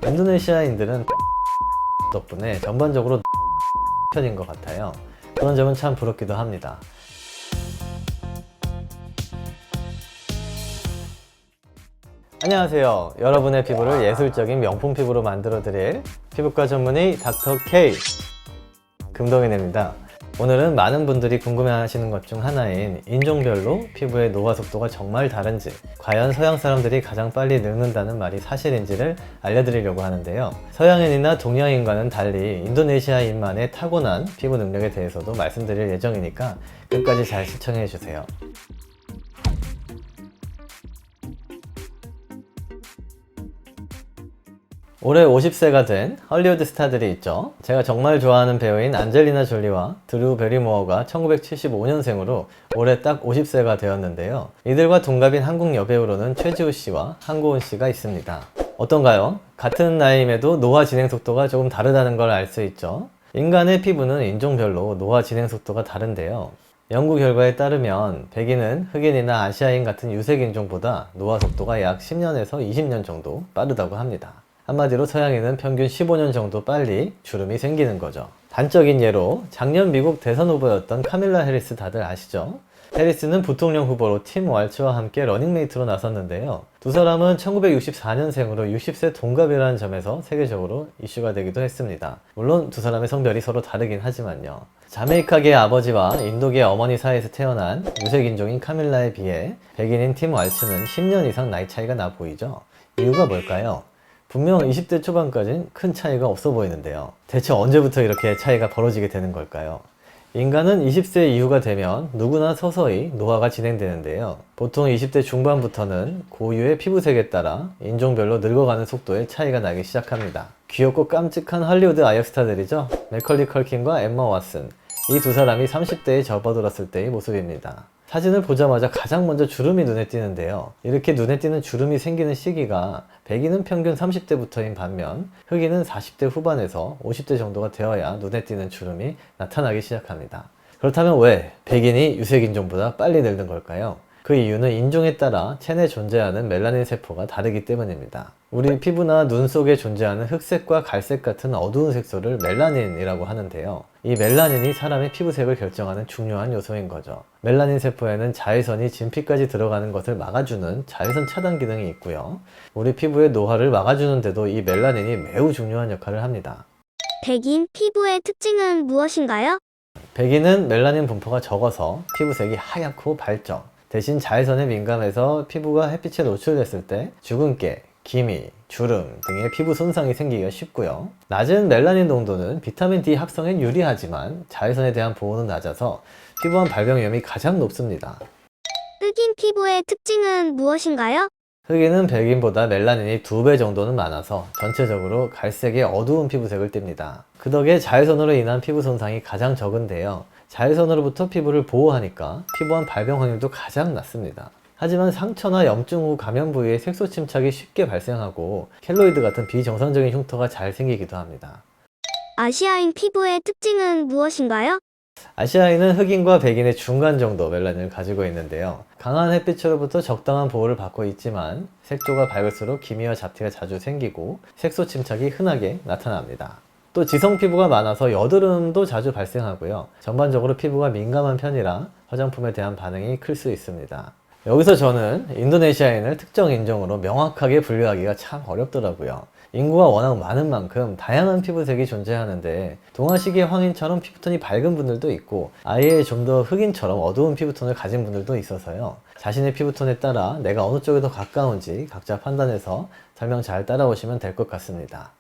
인도네시아인들은 덕분에 전반적으로 편인 것 같아요. 그런 점은 참 부럽기도 합니다. 안녕하세요. 여러분의 피부를 예술적인 명품 피부로 만들어 드릴 피부과 전문의 닥터 K 금동현입니다. 오늘은 많은 분들이 궁금해하시는 것 중 하나인 인종별로 피부의 노화 속도가 정말 다른지, 과연 서양 사람들이 가장 빨리 늙는다는 말이 사실인지를 알려드리려고 하는데요. 서양인이나 동양인과는 달리 인도네시아인만의 타고난 피부 능력에 대해서도 말씀드릴 예정이니까 끝까지 잘 시청해 주세요. 올해 50세가 된 헐리우드 스타들이 있죠. 제가 정말 좋아하는 배우인 안젤리나 졸리와 드루 베리모어가 1975년생으로 올해 딱 50세가 되었는데요. 이들과 동갑인 한국 여배우로는 최지우 씨와 한고은 씨가 있습니다. 어떤가요? 같은 나이임에도 노화 진행 속도가 조금 다르다는 걸 알 수 있죠. 인간의 피부는 인종별로 노화 진행 속도가 다른데요. 연구 결과에 따르면 백인은 흑인이나 아시아인 같은 유색 인종보다 노화 속도가 약 10년에서 20년 정도 빠르다고 합니다. 한마디로 서양인은 평균 15년 정도 빨리 주름이 생기는 거죠. 단적인 예로 작년 미국 대선 후보였던 카밀라 해리스 다들 아시죠? 해리스는 부통령 후보로 팀 왈츠와 함께 러닝메이트로 나섰는데요. 두 사람은 1964년생으로 60세 동갑이라는 점에서 세계적으로 이슈가 되기도 했습니다. 물론 두 사람의 성별이 서로 다르긴 하지만요. 자메이카계의 아버지와 인도계 어머니 사이에서 태어난 유색인종인 카밀라에 비해 백인인 팀 왈츠는 10년 이상 나이 차이가 나 보이죠? 이유가 뭘까요? 분명 20대 초반까지는 큰 차이가 없어 보이는데요. 대체 언제부터 이렇게 차이가 벌어지게 되는 걸까요? 인간은 20세 이후가 되면 누구나 서서히 노화가 진행되는데요. 보통 20대 중반부터는 고유의 피부색에 따라 인종별로 늙어가는 속도에 차이가 나기 시작합니다. 귀엽고 깜찍한 할리우드 아역 스타들이죠. 맥컬리 컬킨과 엠마 왓슨. 이 두 사람이 30대에 접어들었을 때의 모습입니다. 사진을 보자마자 가장 먼저 주름이 눈에 띄는데요. 이렇게 눈에 띄는 주름이 생기는 시기가 백인은 평균 30대부터인 반면 흑인은 40대 후반에서 50대 정도가 되어야 눈에 띄는 주름이 나타나기 시작합니다. 그렇다면 왜 백인이 유색인종보다 빨리 늙는 걸까요? 그 이유는 인종에 따라 체내에 존재하는 멜라닌 세포가 다르기 때문입니다. 우리 피부나 눈 속에 존재하는 흑색과 갈색 같은 어두운 색소를 멜라닌이라고 하는데요. 이 멜라닌이 사람의 피부색을 결정하는 중요한 요소인 거죠. 멜라닌 세포에는 자외선이 진피까지 들어가는 것을 막아주는 자외선 차단 기능이 있고요. 우리 피부의 노화를 막아주는데도 이 멜라닌이 매우 중요한 역할을 합니다. 백인 피부의 특징은 무엇인가요? 백인은 멜라닌 분포가 적어서 피부색이 하얗고 밝죠. 대신 자외선에 민감해서 피부가 햇빛에 노출됐을 때 주근깨, 기미, 주름 등의 피부 손상이 생기기가 쉽고요. 낮은 멜라닌 농도는 비타민 D 합성에 유리하지만 자외선에 대한 보호는 낮아서 피부암 발병 위험이 가장 높습니다. 흑인 피부의 특징은 무엇인가요? 흑인은 백인보다 멜라닌이 2배 정도는 많아서 전체적으로 갈색의 어두운 피부색을 띱니다. 그 덕에 자외선으로 인한 피부 손상이 가장 적은데요. 자외선으로부터 피부를 보호하니까 피부암 발병 확률도 가장 낮습니다. 하지만 상처나 염증 후 감염 부위에 색소 침착이 쉽게 발생하고 켈로이드 같은 비정상적인 흉터가 잘 생기기도 합니다. 아시아인 피부의 특징은 무엇인가요? 아시아인은 흑인과 백인의 중간 정도 멜라닌을 가지고 있는데요. 강한 햇빛으로부터 적당한 보호를 받고 있지만 색조가 밝을수록 기미와 잡티가 자주 생기고 색소 침착이 흔하게 나타납니다. 또 지성 피부가 많아서 여드름도 자주 발생하고요. 전반적으로 피부가 민감한 편이라 화장품에 대한 반응이 클 수 있습니다. 여기서 저는 인도네시아인을 특정 인종으로 명확하게 분류하기가 참 어렵더라고요. 인구가 워낙 많은 만큼 다양한 피부색이 존재하는데 동아시계 황인처럼 피부톤이 밝은 분들도 있고 아예 좀 더 흑인처럼 어두운 피부톤을 가진 분들도 있어서요. 자신의 피부톤에 따라 내가 어느 쪽에 더 가까운지 각자 판단해서 설명 잘 따라오시면 될 것 같습니다.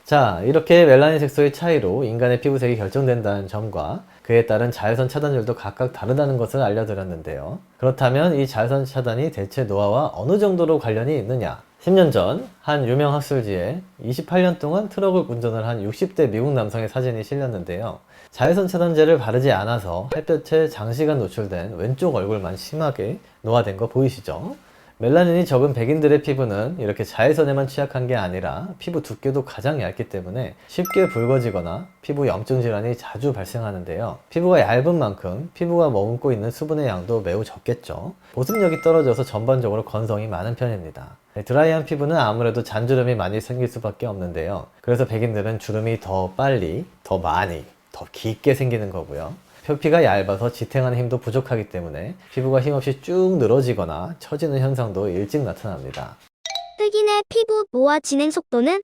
자, 이렇게 멜라닌 색소의 차이로 인간의 피부색이 결정된다는 점과 그에 따른 자외선 차단율도 각각 다르다는 것을 알려드렸는데요. 그렇다면 이 자외선 차단이 대체 노화와 어느 정도로 관련이 있느냐? 10년 전 한 유명 학술지에 28년 동안 트럭을 운전을 한 60대 미국 남성의 사진이 실렸는데요. 자외선 차단제를 바르지 않아서 햇볕에 장시간 노출된 왼쪽 얼굴만 심하게 노화된 거 보이시죠? 멜라닌이 적은 백인들의 피부는 이렇게 자외선에만 취약한 게 아니라 피부 두께도 가장 얇기 때문에 쉽게 붉어지거나 피부 염증 질환이 자주 발생하는데요. 피부가 얇은 만큼 피부가 머금고 있는 수분의 양도 매우 적겠죠. 보습력이 떨어져서 전반적으로 건성이 많은 편입니다. 드라이한 피부는 아무래도 잔주름이 많이 생길 수밖에 없는데요. 그래서 백인들은 주름이 더 빨리, 더 많이, 더 깊게 생기는 거고요. 표피가 얇아서 지탱하는 힘도 부족하기 때문에 피부가 힘없이 쭉 늘어지거나 처지는 현상도 일찍 나타납니다. 흑인의 피부 노화 진행 속도는?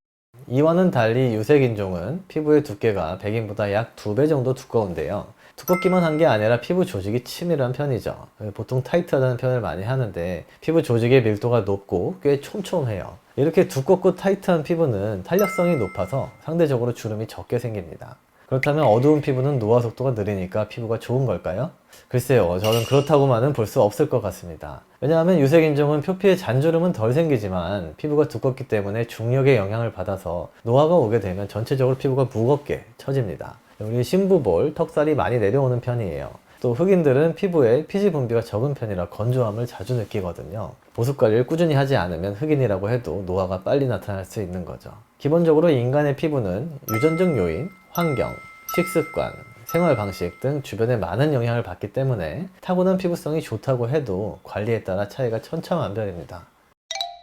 이와는 달리 유색인종은 피부의 두께가 백인보다 약 2배 정도 두꺼운데요. 두껍기만 한 게 아니라 피부 조직이 치밀한 편이죠. 보통 타이트하다는 표현을 많이 하는데 피부 조직의 밀도가 높고 꽤 촘촘해요. 이렇게 두껍고 타이트한 피부는 탄력성이 높아서 상대적으로 주름이 적게 생깁니다. 그렇다면 어두운 피부는 노화 속도가 느리니까 피부가 좋은 걸까요? 글쎄요, 저는 그렇다고만은 볼 수 없을 것 같습니다. 왜냐하면 유색인종은 표피에 잔주름은 덜 생기지만 피부가 두껍기 때문에 중력의 영향을 받아서 노화가 오게 되면 전체적으로 피부가 무겁게 처집니다. 우리 신부볼, 턱살이 많이 내려오는 편이에요. 또 흑인들은 피부에 피지 분비가 적은 편이라 건조함을 자주 느끼거든요. 보습 관리를 꾸준히 하지 않으면 흑인이라고 해도 노화가 빨리 나타날 수 있는 거죠. 기본적으로 인간의 피부는 유전적 요인, 환경, 식습관, 생활 방식 등 주변에 많은 영향을 받기 때문에 타고난 피부성이 좋다고 해도 관리에 따라 차이가 천차만별입니다.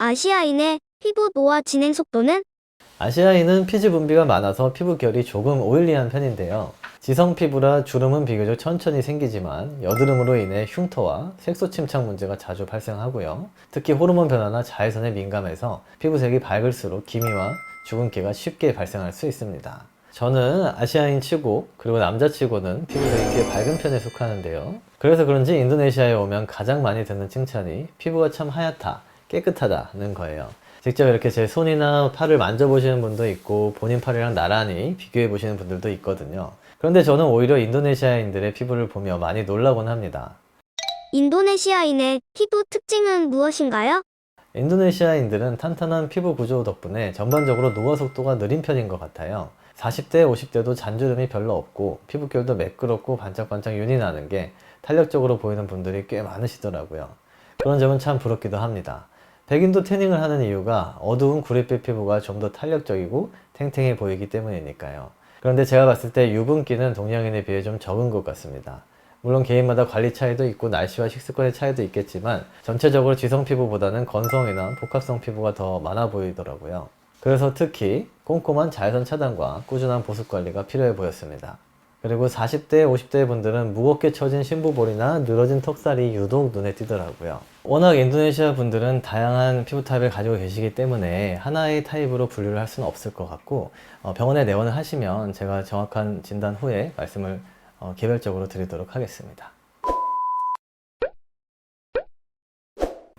아시아인의 피부 노화 진행 속도는? 아시아인은 피지 분비가 많아서 피부결이 조금 오일리한 편인데요. 지성 피부라 주름은 비교적 천천히 생기지만 여드름으로 인해 흉터와 색소 침착 문제가 자주 발생하고요. 특히 호르몬 변화나 자외선에 민감해서 피부색이 밝을수록 기미와 주근깨가 쉽게 발생할 수 있습니다. 저는 아시아인 치고 그리고 남자 치고는 피부색이 꽤 밝은 편에 속하는데요. 그래서 그런지 인도네시아에 오면 가장 많이 듣는 칭찬이 피부가 참 하얗다, 깨끗하다는 거예요. 직접 이렇게 제 손이나 팔을 만져보시는 분도 있고 본인 팔이랑 나란히 비교해 보시는 분들도 있거든요. 그런데 저는 오히려 인도네시아인들의 피부를 보며 많이 놀라곤 합니다. 인도네시아인의 피부 특징은 무엇인가요? 인도네시아인들은 탄탄한 피부 구조 덕분에 전반적으로 노화 속도가 느린 편인 것 같아요. 40대, 50대도 잔주름이 별로 없고 피부결도 매끄럽고 반짝반짝 윤이 나는 게 탄력적으로 보이는 분들이 꽤 많으시더라고요. 그런 점은 참 부럽기도 합니다. 백인도 태닝을 하는 이유가 어두운 구릿빛 피부가 좀 더 탄력적이고 탱탱해 보이기 때문이니까요. 그런데 제가 봤을 때 유분기는 동양인에 비해 좀 적은 것 같습니다. 물론 개인마다 관리 차이도 있고 날씨와 식습관의 차이도 있겠지만 전체적으로 지성 피부보다는 건성이나 복합성 피부가 더 많아 보이더라고요. 그래서 특히 꼼꼼한 자외선 차단과 꾸준한 보습 관리가 필요해 보였습니다. 그리고 40대, 50대 분들은 무겁게 처진 신부볼이나 늘어진 턱살이 유독 눈에 띄더라고요. 워낙 인도네시아 분들은 다양한 피부 타입을 가지고 계시기 때문에 하나의 타입으로 분류를 할 수는 없을 것 같고 병원에 내원을 하시면 제가 정확한 진단 후에 말씀을 개별적으로 드리도록 하겠습니다.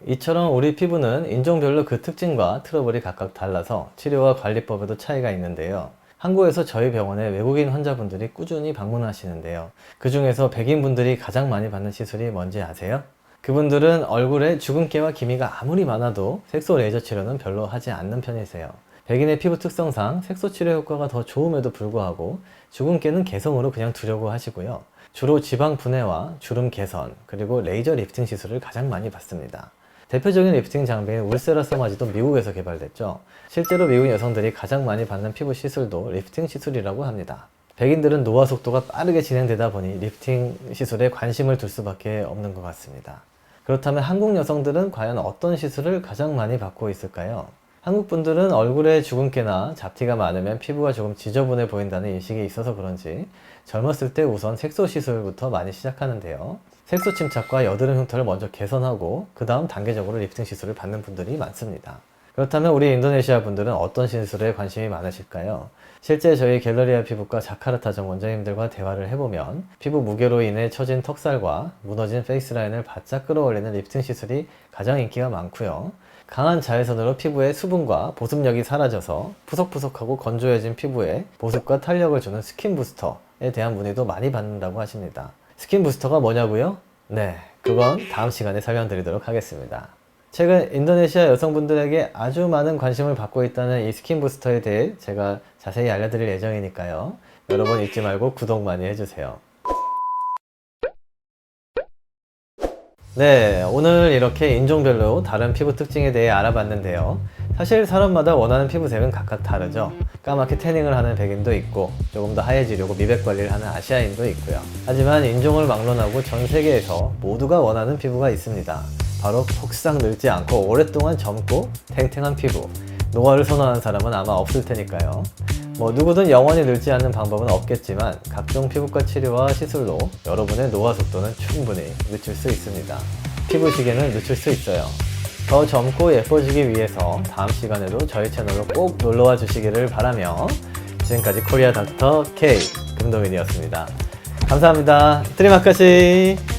이처럼 우리 피부는 인종별로 그 특징과 트러블이 각각 달라서 치료와 관리법에도 차이가 있는데요. 한국에서 저희 병원에 외국인 환자분들이 꾸준히 방문하시는데요. 그 중에서 백인분들이 가장 많이 받는 시술이 뭔지 아세요? 그분들은 얼굴에 주근깨와 기미가 아무리 많아도 색소 레이저 치료는 별로 하지 않는 편이세요. 백인의 피부 특성상 색소 치료 효과가 더 좋음에도 불구하고 주근깨는 개성으로 그냥 두려고 하시고요. 주로 지방 분해와 주름 개선, 그리고 레이저 리프팅 시술을 가장 많이 받습니다. 대표적인 리프팅 장비인 울세라 소마지도 미국에서 개발됐죠. 실제로 미국 여성들이 가장 많이 받는 피부 시술도 리프팅 시술이라고 합니다. 백인들은 노화 속도가 빠르게 진행되다 보니 리프팅 시술에 관심을 둘 수밖에 없는 것 같습니다. 그렇다면 한국 여성들은 과연 어떤 시술을 가장 많이 받고 있을까요? 한국 분들은 얼굴에 주근깨나 잡티가 많으면 피부가 조금 지저분해 보인다는 인식이 있어서 그런지 젊었을 때 우선 색소 시술부터 많이 시작하는데요. 색소 침착과 여드름 흉터를 먼저 개선하고 그 다음 단계적으로 리프팅 시술을 받는 분들이 많습니다. 그렇다면 우리 인도네시아 분들은 어떤 시술에 관심이 많으실까요? 실제 저희 갤러리아 피부과 자카르타 전 원장님들과 대화를 해보면 피부 무게로 인해 처진 턱살과 무너진 페이스라인을 바짝 끌어올리는 리프팅 시술이 가장 인기가 많고요. 강한 자외선으로 피부의 수분과 보습력이 사라져서 푸석푸석하고 건조해진 피부에 보습과 탄력을 주는 스킨 부스터에 대한 문의도 많이 받는다고 하십니다. 스킨 부스터가 뭐냐고요? 네, 그건 다음 시간에 설명드리도록 하겠습니다. 최근 인도네시아 여성분들에게 아주 많은 관심을 받고 있다는 이 스킨 부스터에 대해 제가 자세히 알려드릴 예정이니까요. 여러분 잊지 말고 구독 많이 해주세요. 네, 오늘 이렇게 인종별로 다른 피부 특징에 대해 알아봤는데요. 사실 사람마다 원하는 피부색은 각각 다르죠. 까맣게 태닝을 하는 백인도 있고 조금 더 하얘지려고 미백 관리를 하는 아시아인도 있고요. 하지만 인종을 막론하고 전 세계에서 모두가 원하는 피부가 있습니다. 바로 폭삭 늙지 않고 오랫동안 젊고 탱탱한 피부. 노화를 선호하는 사람은 아마 없을 테니까요. 뭐 누구든 영원히 늙지 않는 방법은 없겠지만 각종 피부과 치료와 시술로 여러분의 노화 속도는 충분히 늦출 수 있습니다. 피부 시계는 늦출 수 있어요. 더 젊고 예뻐지기 위해서 다음 시간에도 저희 채널로 꼭 놀러와 주시기를 바라며 지금까지 코리아 닥터 K 금동인이었습니다. 감사합니다. 트리마카시.